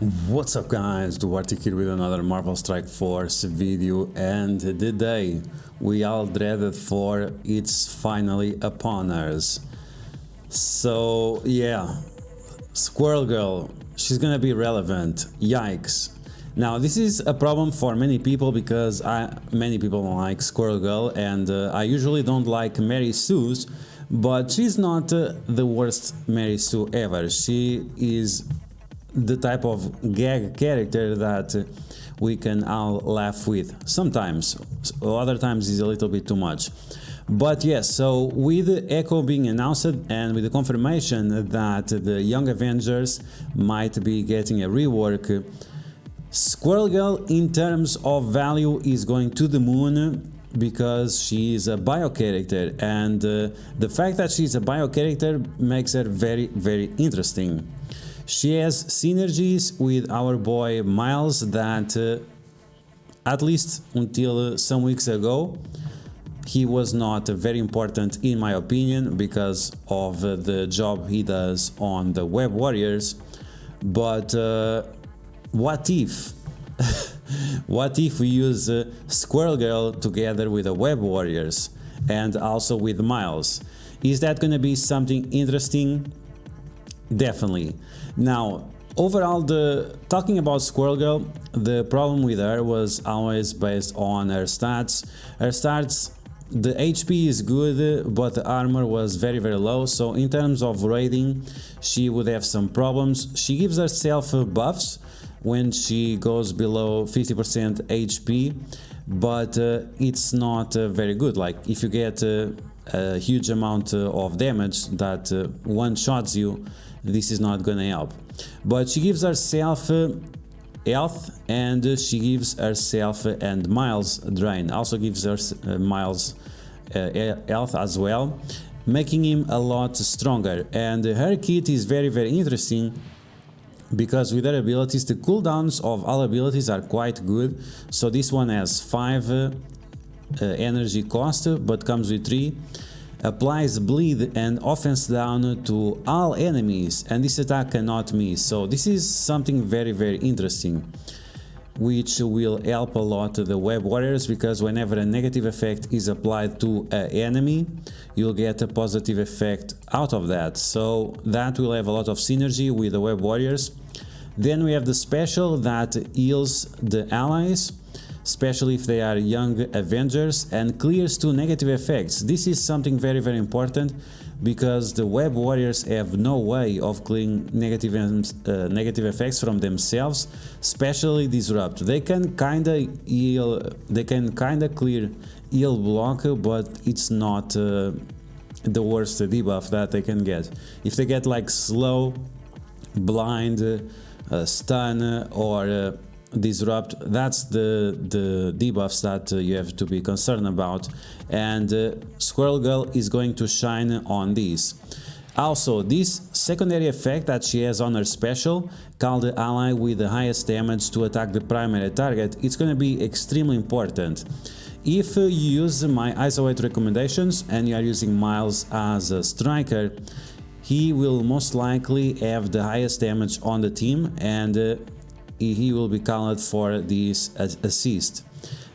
What's up guys, Duarte here with another Marvel Strike Force video, and the day we all dreaded for, it's finally upon us. So yeah, Squirrel Girl, she's gonna be relevant, yikes. Now this is a problem for many people because many people don't like Squirrel Girl, and I usually don't like Mary Sue's, but she's not the worst Mary Sue ever. She is the type of gag character that we can all laugh with sometimes. Other times is a little bit too much. But yes, so with Echo being announced and with the confirmation that the Young Avengers might be getting a rework, Squirrel Girl in terms of value is going to the moon because she is a bio character, and the fact that she's a bio character makes her very, very interesting. She has synergies with our boy Miles that, at least until some weeks ago, he was not very important in my opinion because of the job he does on the Web Warriors. But what if? What if we use Squirrel Girl together with the Web Warriors and also with Miles? Is that going to be something interesting? Definitely. Now, overall, talking about Squirrel Girl, the problem with her was always based on her stats. Her stats, the HP is good, but the armor was very, very low. So in terms of raiding, she would have some problems. She gives herself buffs when she goes below 50% HP, but it's not very good. Like if you get a huge amount of damage that one-shots you, this is not gonna help. But she gives herself health, and she gives herself and Miles drain. Also gives her Miles health as well, making him a lot stronger. And her kit is very, very interesting because with her abilities, the cooldowns of all abilities are quite good. So this one has 5 energy cost, but comes with 3. Applies bleed and offense down to all enemies, and this attack cannot miss. So this is something very, very interesting, which will help a lot the Web Warriors, because whenever a negative effect is applied to an enemy, you'll get a positive effect out of that. So that will have a lot of synergy with the Web Warriors. Then we have the special that heals the allies, especially if they are young Avengers, and clears 2 negative effects. This is something very, very important because the Web Warriors have no way of clearing negative effects from themselves, especially Disrupt. They can kinda heal, they can kinda clear heal block, but it's not the worst debuff that they can get. If they get like slow, blind, stun, or Disrupt, that's the debuffs that you have to be concerned about, and Squirrel Girl is going to shine on these. Also, this secondary effect that she has on her special, called the ally with the highest damage to attack the primary target, it's going to be extremely important. If you use my isolate recommendations and you are using Miles as a striker, he will most likely have the highest damage on the team, and he will be counted for this assist.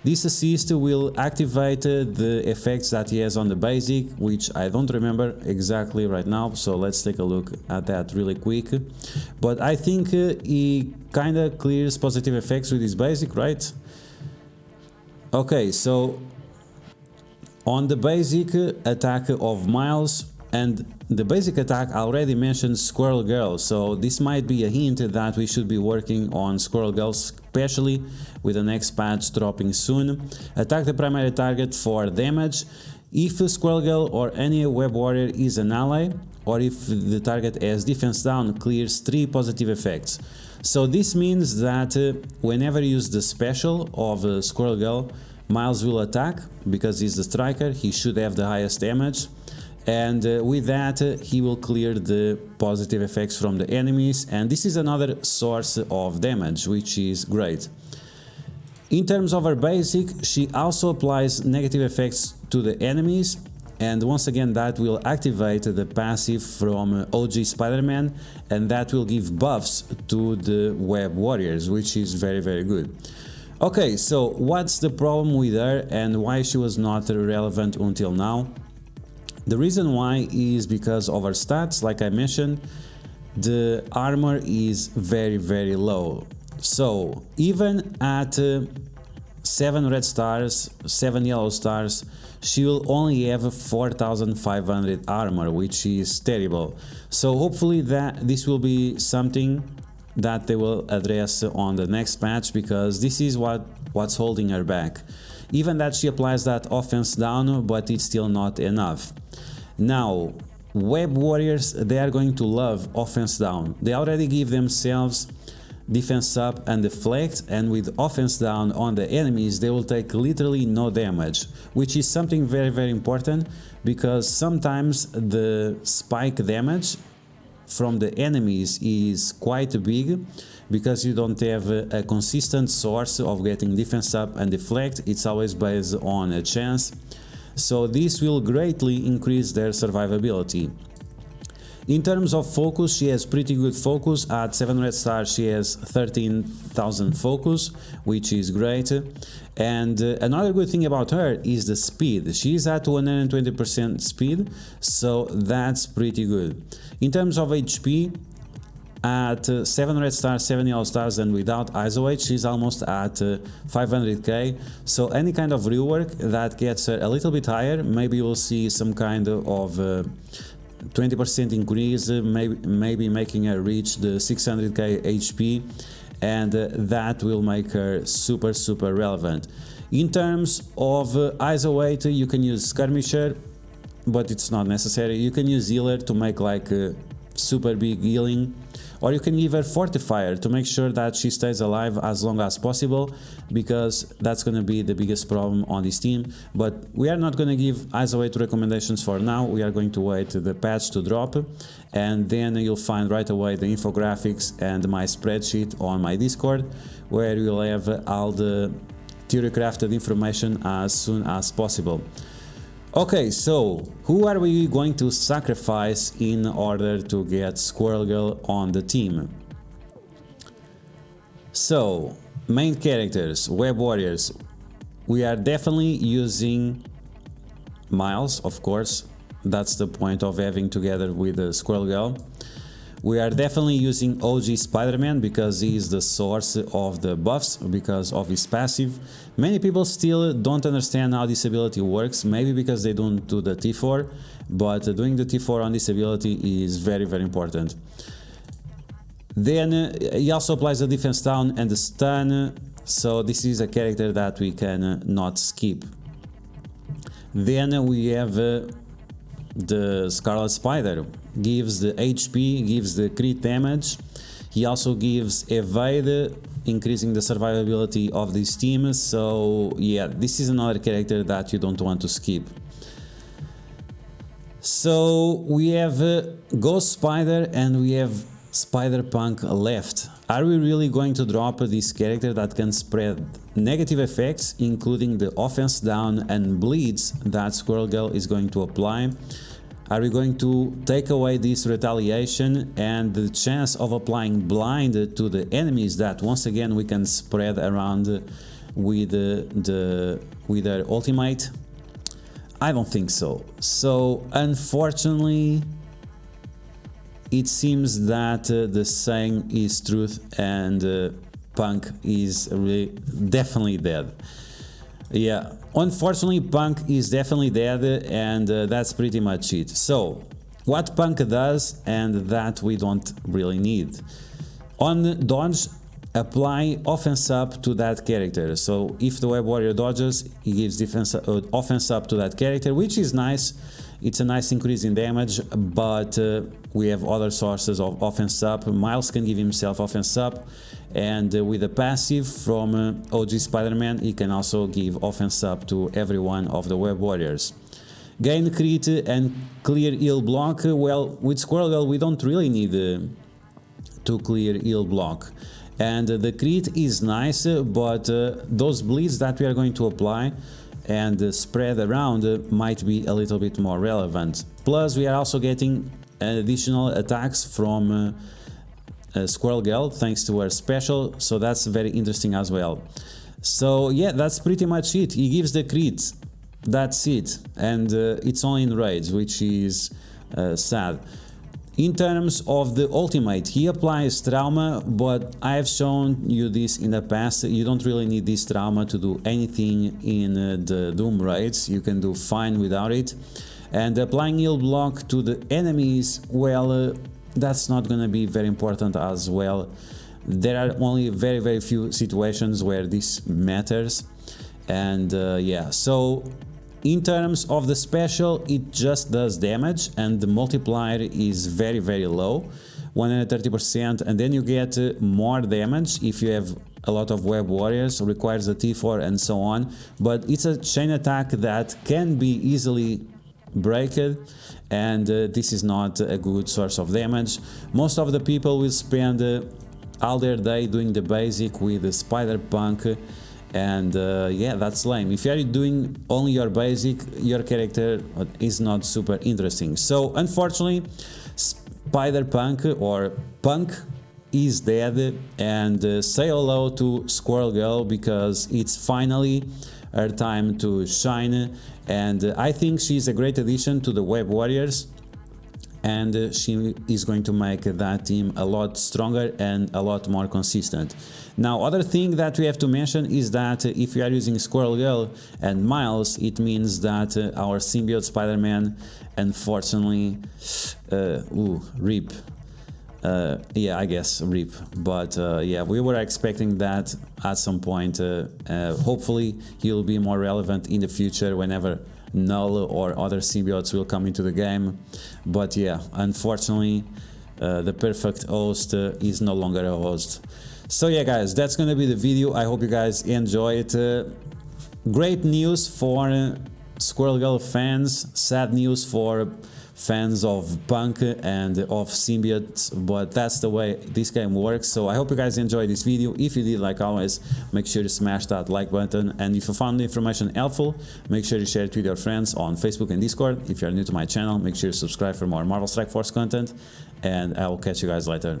This assist will activate the effects that he has on the basic, which I don't remember exactly right now, so let's take a look at that really quick. But I think he kinda clears positive effects with his basic, right? Okay, so on the basic attack of Miles, and the basic attack already mentioned Squirrel Girl, so this might be a hint that we should be working on Squirrel Girl, especially with the next patch dropping soon. Attack the primary target for damage. If a Squirrel Girl or any Web Warrior is an ally, or if the target has defense down, clears 3 positive effects. So this means that whenever you use the special of Squirrel Girl, Miles will attack, because he's the striker, he should have the highest damage. And with that, he will clear the positive effects from the enemies, and this is another source of damage, which is great. In terms of her basic, she also applies negative effects to the enemies, and once again that will activate the passive from OG Spider-Man, and that will give buffs to the Web Warriors, which is very good. Okay, so what's the problem with her and why she was not relevant until now? The reason why is because of her stats. Like I mentioned, the armor is very low. So even at 7 red stars, 7 yellow stars, she will only have 4,500 armor, which is terrible. So hopefully that this will be something that they will address on the next patch, because this is what's holding her back. Even that she applies that offense down, but it's still not enough. Now, Web Warriors, they are going to love offense down. They already give themselves defense up and deflect, and with offense down on the enemies they will take literally no damage, which is something very important, because sometimes the spike damage from the enemies is quite big, because you don't have a consistent source of getting defense up and deflect. It's always based on a chance, so this will greatly increase their survivability. In terms of focus, she has pretty good focus. At 7 red stars she has 13,000 focus, which is great. And another good thing about her is the speed. She's at 120% speed, so that's pretty good. In terms of HP, at 7 red stars, 7 yellow stars, and without ISO, she's almost at 500k. So any kind of rework that gets her a little bit higher, maybe we'll see some kind of 20% increase, maybe making her reach the 600k HP, and that will make her super relevant. In terms of ISO weight, you can use Skirmisher, but it's not necessary. You can use Healer to make like a super big healing, or you can give her Fortifier to make sure that she stays alive as long as possible, because that's going to be the biggest problem on this team. But we are not going to give ISO 8 recommendations for now. We are going to wait the patch to drop, and then you'll find right away the infographics and my spreadsheet on my Discord, where you'll have all the theory crafted information as soon as possible. Okay, so who are we going to sacrifice in order to get Squirrel Girl on the team? So, main characters, Web Warriors. We are definitely using Miles, of course. That's the point of having together with the Squirrel Girl. We are definitely using OG Spider-Man, because he is the source of the buffs, because of his passive. Many people still don't understand how this ability works, maybe because they don't do the T4, but doing the T4 on this ability is very important. Then he also applies the defense down and the stun, so this is a character that we can not skip. Then we have the Scarlet Spider. Gives the HP, gives the crit damage. He also gives evade, increasing the survivability of this team. So yeah, this is another character that you don't want to skip. So we have Ghost Spider and we have Spider-Punk left. Are we really going to drop this character that can spread negative effects, including the offense down and bleeds that Squirrel Girl is going to apply? Are we going to take away this retaliation and the chance of applying blind to the enemies that once again we can spread around with their ultimate? I don't think so. So unfortunately, it seems that the saying is truth, and Punk is really definitely dead. Yeah, unfortunately Punk is definitely dead, and that's pretty much it. So what Punk does, and that we don't really need. On dodge, apply offense up to that character. So if the Web Warrior dodges, he gives offense up to that character, which is nice. It's a nice increase in damage, but we have other sources of offense up. Miles can give himself offense up, and with a passive from OG Spider-Man, he can also give offense up to every one of the Web Warriors. Gain crit and clear heal block. Well, with Squirrel Girl we don't really need to clear heal block. And the crit is nice, but those bleeds that we are going to apply and spread around might be a little bit more relevant. Plus, we are also getting additional attacks from Squirrel Girl thanks to her special, so that's very interesting as well. So yeah, that's pretty much it. He gives the crit, that's it, and it's only in raids, which is sad. In terms of the ultimate, he applies trauma, but I have shown you this in the past. You don't really need this trauma to do anything in the Doom raids. You can do fine without it. And applying heal block to the enemies, well, that's not gonna be very important as well. There are only very few situations where this matters. And yeah, so in terms of the special, it just does damage and the multiplier is very low, 130%, and then you get more damage if you have a lot of web warriors, requires a T4 and so on, but it's a chain attack that can be easily breaked, and this is not a good source of damage. Most of the people will spend all their day doing the basic with the Spider Punk, and yeah, that's lame. If you are doing only your basic, your character is not super interesting. So unfortunately, Spider Punk or Punk is dead, and say hello to Squirrel Girl, because it's finally her time to shine, and I think she's a great addition to the Web Warriors, and she is going to make that team a lot stronger and a lot more consistent. Now, other thing that we have to mention is that if you are using Squirrel Girl and Miles, it means that our symbiote Spider-Man, unfortunately, rip. Yeah, I guess rip, but yeah, we were expecting that at some point. Hopefully he'll be more relevant in the future whenever Null or other symbiotes will come into the game, but yeah, unfortunately the perfect host is no longer a host. So yeah guys, that's gonna be the video. I hope you guys enjoy it. Great news for Squirrel Girl fans, sad news for fans of Punk and of symbiotes, but that's the way this game works. So I hope you guys enjoyed this video. If you did, like always, make sure to smash that like button, and if you found the information helpful, make sure you share it with your friends on Facebook and Discord. If you're new to my channel, make sure to subscribe for more Marvel Strike Force content, and I will catch you guys later.